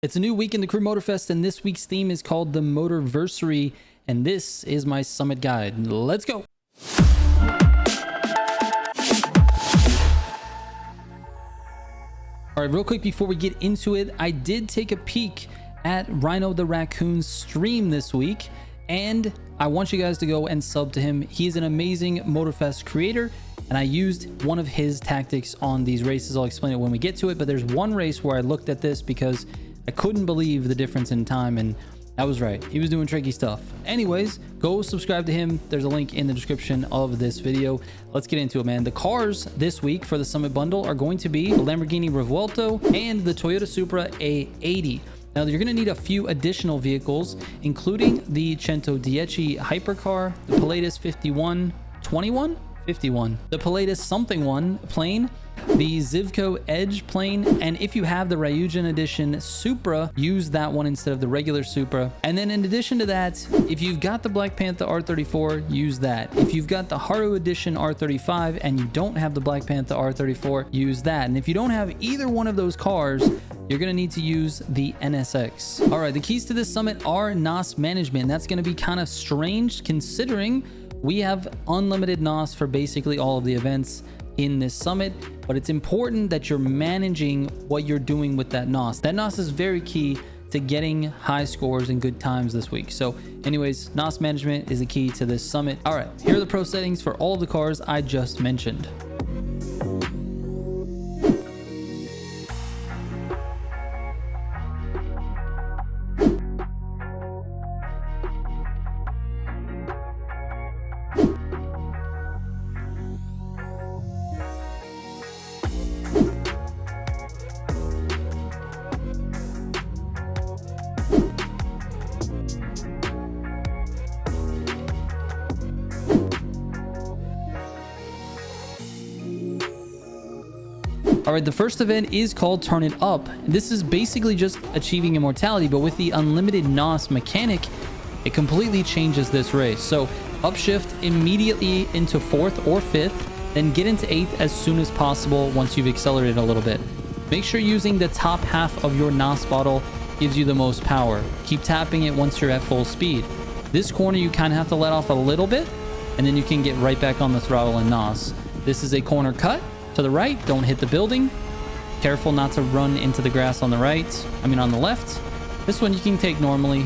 It's a new week in the Crew Motorfest, and this week's theme is called the Motorversary, and this is my summit guide. Let's go. All right, real quick before we get into it, I did take a peek at Rhino the Raccoon's stream this week, and I want you guys to go and sub to him. He is an amazing Motorfest creator, and I used one of his tactics on these races. I'll explain it when we get to it, but there's one race where I looked at this because I couldn't believe the difference in time, and I was right. He was doing tricky stuff. Anyways, go subscribe to him. There's a link in the description of this video. Let's get into it, man. The cars this week for the Summit Bundle are going to be the Lamborghini Revuelto and the Toyota Supra A80. Now, you're going to need a few additional vehicles, including the Cento Dieci Hypercar, the Pilatus 51, the Pilatus something one plane, the Zivco Edge plane, and if you have the Ryujin edition Supra, use that one instead of the regular Supra. And then in addition to that, if you've got the Black Panther R34, use that. If you've got the Haru edition R35 and you don't have the Black Panther R34, use that. And if you don't have either one of those cars, you're going to need to use the NSX. All right, the keys to this summit are NOS management. That's going to be kind of strange considering we have unlimited NOS for basically all of the events in this summit, but it's important that you're managing what you're doing with that NOS. That NOS is very key to getting high scores and good times this week. So anyways, NOS management is the key to this summit. All right, here are the pro settings for all the cars I just mentioned. All right, the first event is called Turn It Up. This is basically just achieving immortality, but with the unlimited NOS mechanic, it completely changes this race. So upshift immediately into 4th or 5th, then get into 8th as soon as possible once you've accelerated a little bit. Make sure using the top half of your NOS bottle gives you the most power. Keep tapping it once you're at full speed. This corner you kind of have to let off a little bit, and then you can get right back on the throttle and NOS. This is a corner cut. To the right, don't hit the building. Careful not to run into the grass on the on the left. This one you can take normally.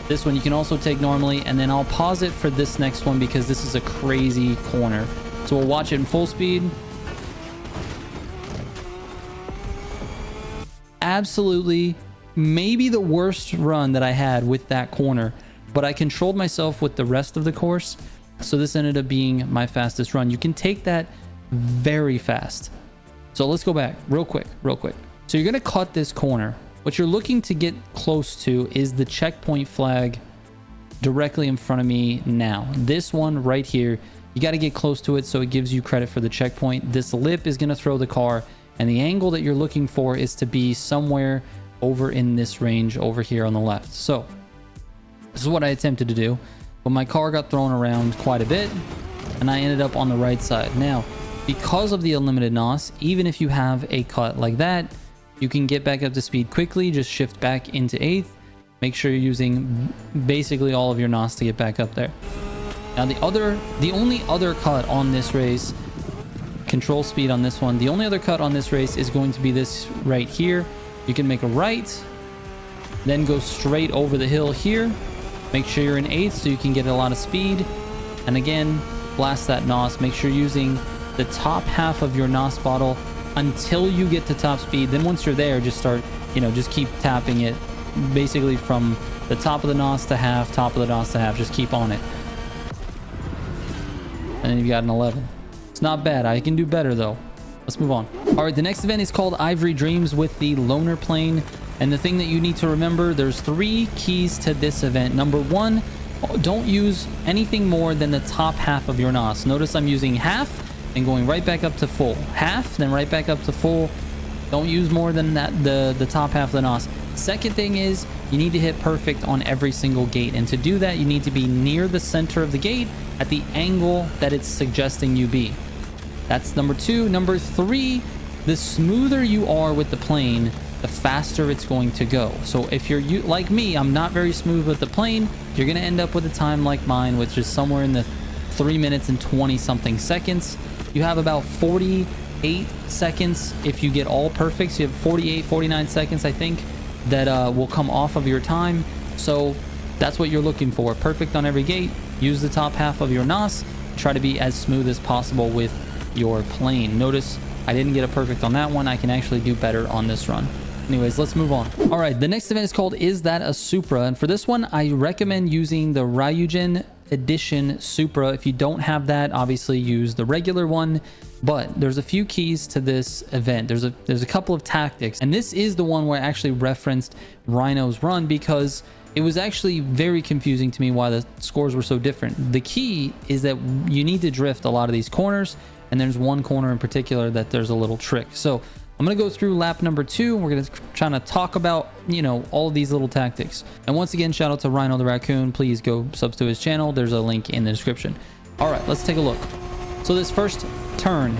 This one you can also take normally, and then I'll pause it for this next one because this is a crazy corner. So we'll watch it in full speed. Absolutely, maybe the worst run that I had with that corner, but I controlled myself with the rest of the course. So this ended up being my fastest run. You can take that very fast. So let's go back real quick. So you're going to cut this corner. What you're looking to get close to is the checkpoint flag directly in front of me now. This one right here, you got to get close to it so it gives you credit for the checkpoint. This lip is going to throw the car, and the angle that you're looking for is to be somewhere over in this range over here on the left. So this is what I attempted to do, but my car got thrown around quite a bit and I ended up on the right side. Now, because of the unlimited NOS, even if you have a cut like that, you can get back up to speed quickly. Just shift back into 8th. Make sure you're using basically all of your NOS to get back up there. Now the only other cut on this race, control speed on this one, the only other cut on this race is going to be this right here. You can make a right, then go straight over the hill here. Make sure you're in 8th so you can get a lot of speed. And again, blast that NOS. Make sure you're using the top half of your NOS bottle until you get to top speed. Then once you're there, just start, just keep tapping it basically from the top of the NOS to half, top of the NOS to half. Just keep on it. And then you've got an 11. It's not bad. I can do better though. Let's move on. All right, the next event is called Ivory Dreams with the loaner plane. And the thing that you need to remember, there's 3 keys to this event. Number 1, don't use anything more than the top half of your NOS. Notice I'm using half and going right back up to full. Half, then right back up to full. Don't use more than that, the top half of the NOS. Second thing is you need to hit perfect on every single gate. And to do that, you need to be near the center of the gate at the angle that it's suggesting you be. That's number 2. Number 3, the smoother you are with the plane, the faster it's going to go. So if you're like me, I'm not very smooth with the plane, you're going to end up with a time like mine, which is somewhere in the 3 minutes and 20 something seconds. You have about 48 seconds if you get all perfect. So you have 48, 49 seconds, I think, that will come off of your time. So that's what you're looking for. Perfect on every gate. Use the top half of your NOS. Try to be as smooth as possible with your plane. Notice I didn't get a perfect on that one. I can actually do better on this run. Anyways, let's move on. All right, the next event is called Is That a Supra? And for this one, I recommend using the Ryujin Edition Supra. If you don't have that, obviously use the regular one. But there's a few keys to this event. There's a couple of tactics. And this is the one where I actually referenced Rhino's run because it was actually very confusing to me why the scores were so different. The key is that you need to drift a lot of these corners. And there's one corner in particular that there's a little trick. So I'm going to go through lap number 2. We're going to try to talk about, you know, all of these little tactics. And once again, shout out to Rhino the Raccoon. Please go subs to his channel. There's a link in the description. All right, let's take a look. So this first turn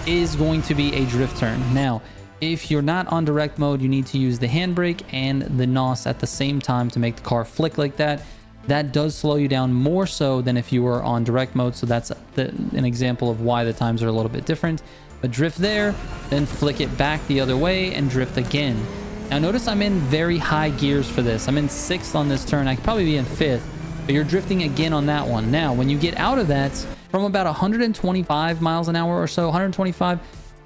is going to be a drift turn. Now, if you're not on direct mode, you need to use the handbrake and the NOS at the same time to make the car flick like that. That does slow you down more so than if you were on direct mode. So that's an example of why the times are a little bit different. But drift there, then flick it back the other way and drift again. Now notice I'm in very high gears for this. I'm in 6th on this turn. I could probably be in 5th, but you're drifting again on that one. Now, when you get out of that, from about 125 miles an hour or so, 125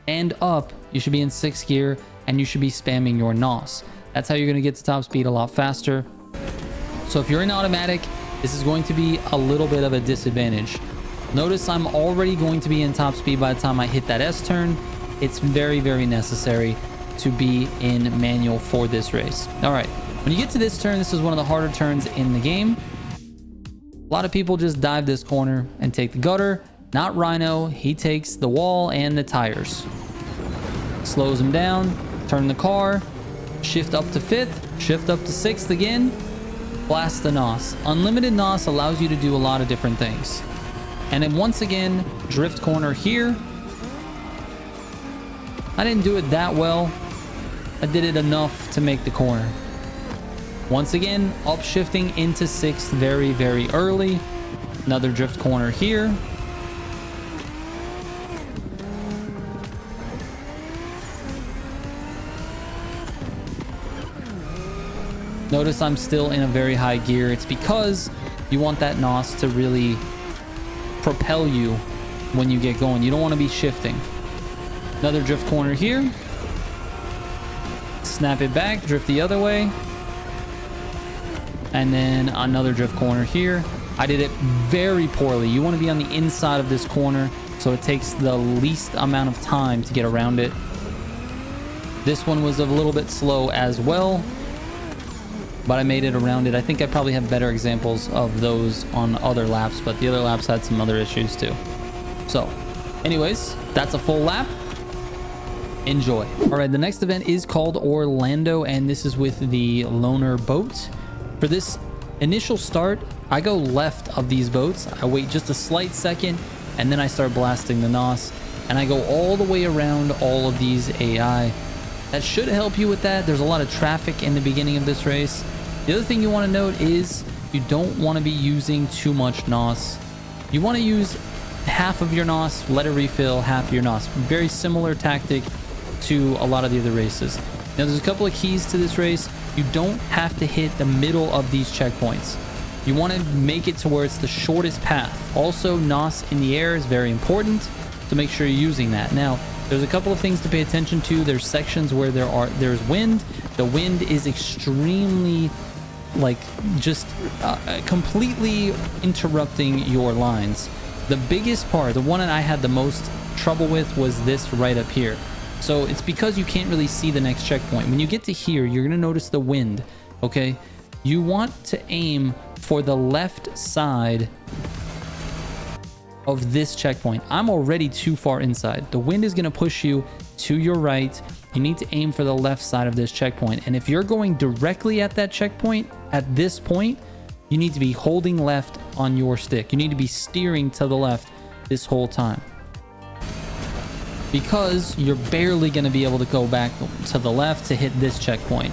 and up, you should be in 6th gear and you should be spamming your NOS. That's how you're going to get to top speed a lot faster. So if you're in automatic, this is going to be a little bit of a disadvantage. Notice I'm already going to be in top speed by the time I hit that S turn. It's very, very necessary to be in manual for this race. All right, when you get to this turn, this is one of the harder turns in the game. A lot of people just dive this corner and take the gutter. Not Rhino, he takes the wall and the tires. Slows him down, turn the car, shift up to 5th, shift up to 6th again, blast the NOS. Unlimited NOS allows you to do a lot of different things. And then once again, drift corner here. I didn't do it that well. I did it enough to make the corner. Once again, upshifting into 6th very, very early. Another drift corner here. Notice I'm still in a very high gear. It's because you want that NOS to really propel you when you get going. You don't want to be shifting. Another drift corner here. Snap it back, drift the other way. And then another drift corner here. I did it very poorly. You want to be on the inside of this corner so it takes the least amount of time to get around it. This one was a little bit slow as well, but I made it around it. I think I probably have better examples of those on other laps, but the other laps had some other issues too. So anyways, that's a full lap. Enjoy. All right, the next event is called Orlando, and this is with the loaner boat. For this initial start, I go left of these boats. I wait just a slight second, and then I start blasting the NOS, and I go all the way around all of these AI. That should help you with that. There's a lot of traffic in the beginning of this race. The other thing you want to note is you don't want to be using too much NOS. You want to use half of your NOS, let it refill, half your NOS. Very similar tactic to a lot of the other races. Now, there's a couple of keys to this race. You don't have to hit the middle of these checkpoints. You want to make it to where it's the shortest path. Also, NOS in the air is very important, to make sure you're using that. Now, there's a couple of things to pay attention to. There's sections where there's wind. The wind is extremely, like, just completely interrupting your lines. The biggest part, the one that I had the most trouble with, was this right up here. So it's because you can't really see the next checkpoint. When you get to here, you're going to notice the wind, okay? You want to aim for the left side of this checkpoint. I'm already too far inside. The wind is going to push you to your right. You need to aim for the left side of this checkpoint. And if you're going directly at that checkpoint, at this point, you need to be holding left on your stick. You need to be steering to the left this whole time. because you're barely going to be able to go back to the left to hit this checkpoint.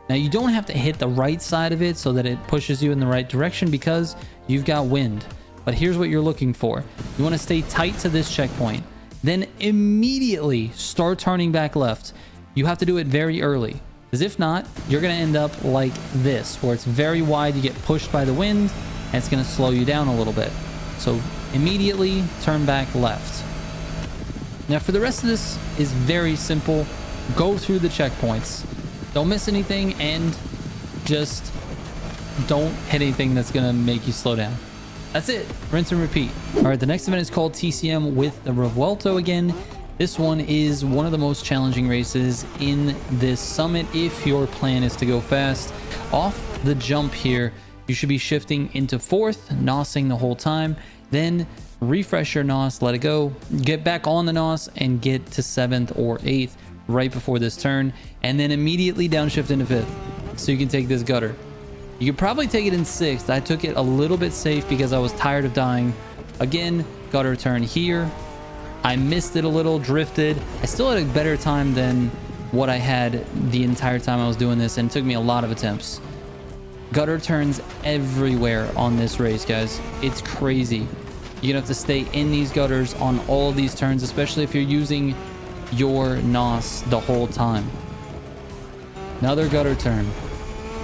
Now you don't have to hit the right side of it so that it pushes you in the right direction because you've got wind. But here's what you're looking for. You want to stay tight to this checkpoint, then immediately start turning back left. You have to do it very early, because if not, you're going to end up like this, where it's very wide, you get pushed by the wind, and it's going to slow you down a little bit. So immediately turn back left. Now for the rest of this is very simple. Go through the checkpoints. Don't miss anything, and just don't hit anything that's going to make you slow down. That's it. Rinse and repeat. All right, the next event is called TCM with the Revuelto again. This one is one of the most challenging races in this summit if your plan is to go fast. Off the jump here, you should be shifting into fourth, nosing the whole time. Then refresh your nos, let it go, get back on the nos, and get to seventh or eighth right before this turn, and then immediately downshift into fifth so you can take this gutter. You could probably take it in sixth. I took it a little bit safe because I was tired of dying. Again, gutter turn here. I missed it a little, drifted. I still had a better time than what I had the entire time I was doing this, and it took me a lot of attempts. Gutter turns everywhere on this race, guys. It's crazy. You're gonna have to stay in these gutters on all of these turns, especially if you're using your nos the whole time. Another gutter turn.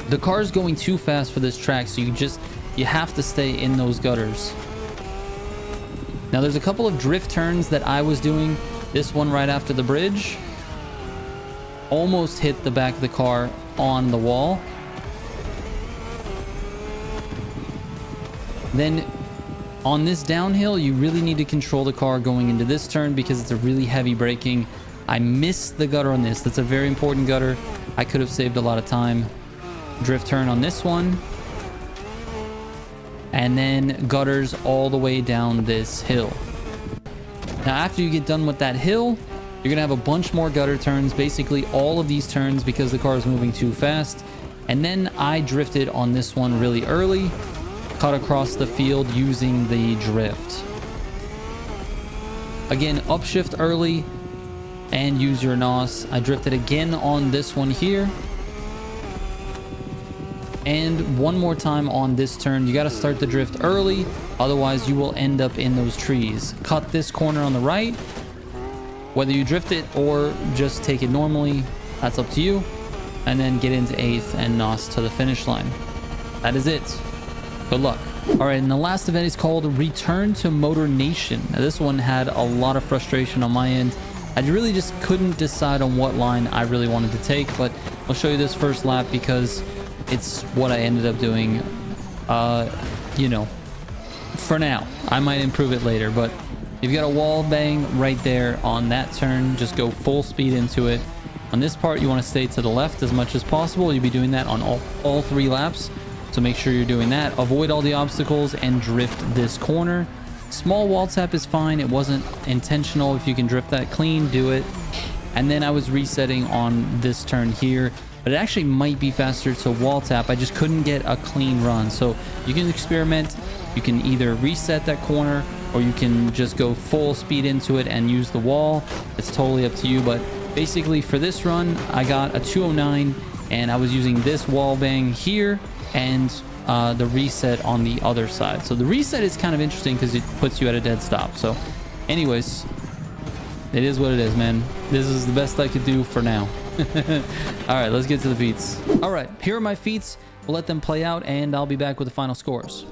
The car's going too fast for this track, so you have to stay in those gutters. Now there's a couple of drift turns that I was doing. This one right after the bridge almost hit the back of the car on the wall. Then on this downhill, you really need to control the car going into this turn because it's a really heavy braking. I missed the gutter on this. That's a very important gutter. I could have saved a lot of time. Drift turn on this one. And then gutters all the way down this hill. Now after you get done with that hill, you're gonna have a bunch more gutter turns, basically all of these turns because the car is moving too fast. And then I drifted on this one really early, cut across the field using the drift. Again, upshift early and use your nos. I drifted again on this one here. And one more time on this turn. You got to start the drift early, otherwise you will end up in those trees. Cut this corner on the right. Whether you drift it or just take it normally, that's up to you. And then get into eighth and nos to the finish line. That is it. Good luck. All right, and the last event is called Return to Motornation. Now, this one had a lot of frustration on my end. I really just couldn't decide on what line I really wanted to take, but I'll show you this first lap because it's what I ended up doing. You know, for now. I might improve it later, but you've got a wall bang right there on that turn. Just go full speed into it. On this part, you want to stay to the left as much as possible. You'll be doing that on all 3 laps. So make sure you're doing that. Avoid all the obstacles and drift this corner. Small wall tap is fine. It wasn't intentional. If you can drift that clean, do it. And then I was resetting on this turn here, but it actually might be faster to wall tap. I just couldn't get a clean run. So you can experiment. You can either reset that corner or you can just go full speed into it and use the wall. It's totally up to you. But basically for this run, I got a 209 and I was using this wall bang here and the reset on the other side. So the reset is kind of interesting because it puts you at a dead stop. So anyways, it is what it is, man. This is the best I could do for now. All right, let's get to the feats. All right, here are my feats. We'll let them play out and I'll be back with the final scores.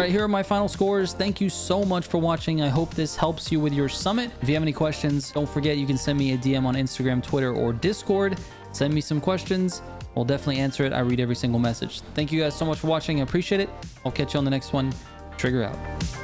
right, here are my final scores. Thank you so much for watching. I hope this helps you with your summit. If you have any questions, don't forget you can send me a DM on Instagram, Twitter, or Discord. Send me some questions. We'll definitely answer it. I read every single message. Thank you guys so much for watching. I appreciate it. I'll catch you on the next one. Trigger out.